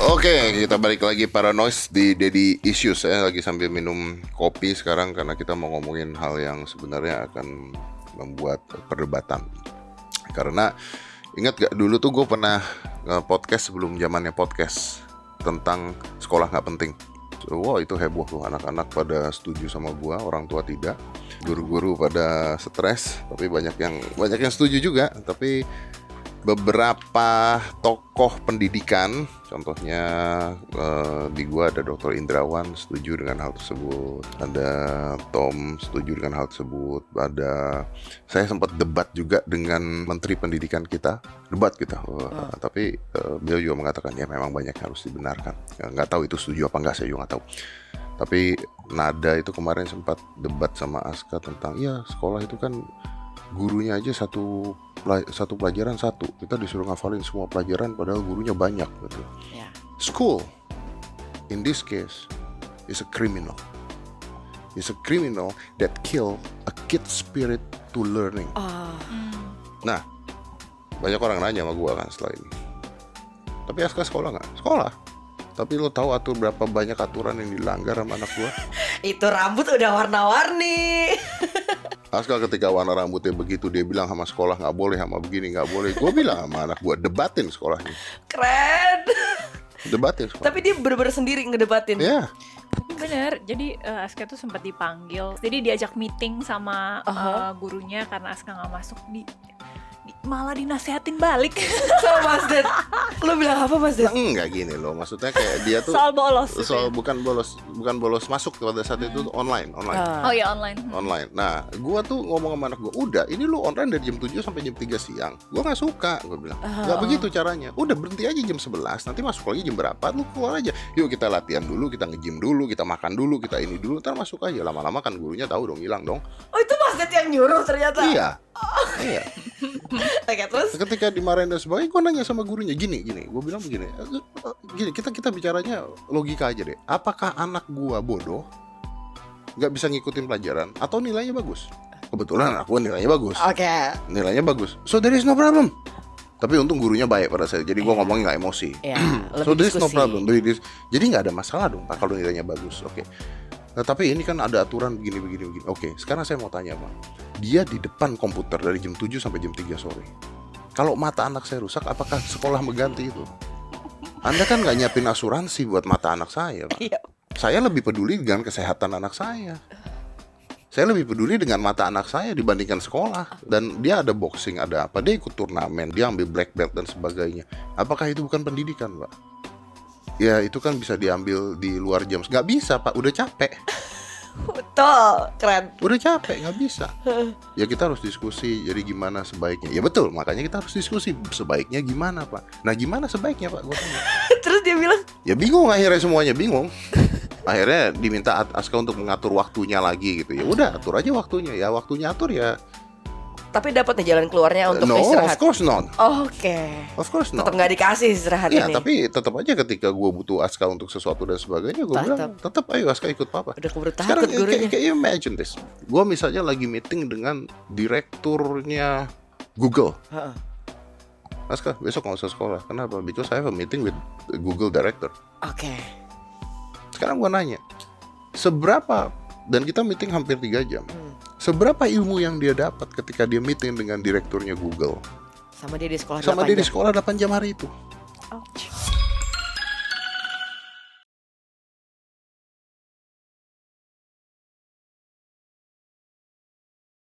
Oke, kita balik lagi Paranoise di Daddy Issues. Saya lagi sambil minum kopi sekarang karena kita mau ngomongin hal yang sebenarnya akan membuat perdebatan. Karena ingat gak dulu tuh gue pernah podcast sebelum zamannya podcast tentang sekolah gak penting. Wow, itu heboh tuh, anak-anak pada setuju sama gue, orang tua tidak. Guru-guru pada stres, tapi banyak yang setuju juga. Tapi beberapa tokoh pendidikan, contohnya di gua ada Dr. Indrawan setuju dengan hal tersebut, ada Tom setuju dengan hal tersebut, saya sempat debat juga dengan Menteri Pendidikan kita, tapi beliau juga mengatakan ya memang banyak yang harus dibenarkan. Nggak tahu itu setuju apa enggak, saya juga nggak tahu. Tapi Nada itu kemarin sempat debat sama Aska tentang ya sekolah itu kan gurunya aja satu pelajaran satu, kita disuruh ngafalin semua pelajaran padahal gurunya banyak gitu. Yeah. School in this case is a criminal. It's a criminal that kill a kid's spirit to learning. Nah, banyak orang nanya sama gua kan setelah ini. Tapi Aska sekolah nggak? Sekolah. Tapi lo tahu berapa banyak aturan yang dilanggar sama anak gua? Itu rambut udah warna-warni. Aska ketika warna rambutnya begitu, dia bilang sama sekolah nggak boleh, sama begini nggak boleh. Gue bilang sama anak gue, debatin sekolahnya. Keren. Debatin sekolah. Tapi dia bener-bener sendiri ngedebatin. Iya. Tapi bener, jadi Aska tuh sempat dipanggil. Jadi diajak meeting sama gurunya karena Aska nggak masuk, malah dinasehatin balik. So Mas Ded, lo bilang apa Mas Ded? Enggak gini loh, maksudnya kayak dia tuh soal bolos. Bukan bolos masuk pada saat itu online. Oh iya online. Online. Nah, gua tuh ngomong sama anak gua, udah ini lu online dari jam 7 sampai jam 3 siang. Gua nggak suka, gua bilang. Nggak begitu caranya. Udah berhenti aja jam 11, nanti masuk lagi jam berapa, lu keluar aja. Yuk kita latihan dulu, kita nge-gym dulu, kita makan dulu, kita ini dulu, ntar masuk aja. Lama-lama kan gurunya tahu dong, hilang dong. Oh itu Mas Ded yang nyuruh ternyata? Iya. Iya. Oke, terus ketika dimarahin dan sebagainya, gue nanya sama gurunya gini, gue bilang begini, kita bicaranya logika aja deh. Apakah anak gue bodoh, nggak bisa ngikutin pelajaran, atau nilainya bagus? Kebetulan anak gue nilainya bagus. Oke. Nilainya bagus, so there is no problem. Tapi untung gurunya baik pada saya, jadi gue ngomongnya nggak emosi. So there is no problem. Jadi nggak ada masalah dong Pak kalau nilainya bagus. Oke. Nah, tapi ini kan ada aturan begini. Oke, sekarang saya mau tanya Pak. Dia di depan komputer dari jam 7 sampai jam 3 sore. Kalau mata anak saya rusak, apakah sekolah mengganti itu? Anda kan nggak nyiapin asuransi buat mata anak saya Pak. Saya lebih peduli dengan kesehatan anak saya. Saya lebih peduli dengan mata anak saya dibandingkan sekolah. Dan dia ada boxing, ada apa, dia ikut turnamen, dia ambil black belt dan sebagainya. Apakah itu bukan pendidikan Pak? Ya itu kan bisa diambil di luar jam. Nggak bisa Pak, udah capek. Betul, keren. Udah capek, nggak bisa. Ya kita harus diskusi, jadi gimana sebaiknya. Ya betul, makanya kita harus diskusi sebaiknya gimana Pak. Nah gimana sebaiknya Pak, gua tanya. Terus dia bilang? Ya bingung, akhirnya semuanya bingung. Akhirnya diminta Aska untuk mengatur waktunya lagi gitu. Ya udah, atur aja waktunya. Ya waktunya atur ya. Tapi dapat nih jalan keluarnya untuk istirahat? No, of course not. Oke. Of course not. Tetap nggak dikasih istirahat ya, ini. Tapi tetap aja ketika gue butuh Aska untuk sesuatu dan sebagainya, gue bilang tetap ayo Aska ikut papa. Udah keburu sekarang takut gurunya. Kayak imagine this. Gue misalnya lagi meeting dengan direkturnya Google. Aska besok nggak usah sekolah. Kenapa? Because I have a meeting with Google director. Oke. Sekarang gue nanya, seberapa, dan kita meeting hampir 3 jam. Seberapa ilmu yang dia dapat ketika dia meeting dengan direkturnya Google? Sama dia di sekolah 8 Sama dia jam. di sekolah 8 jam hari itu. Ouch.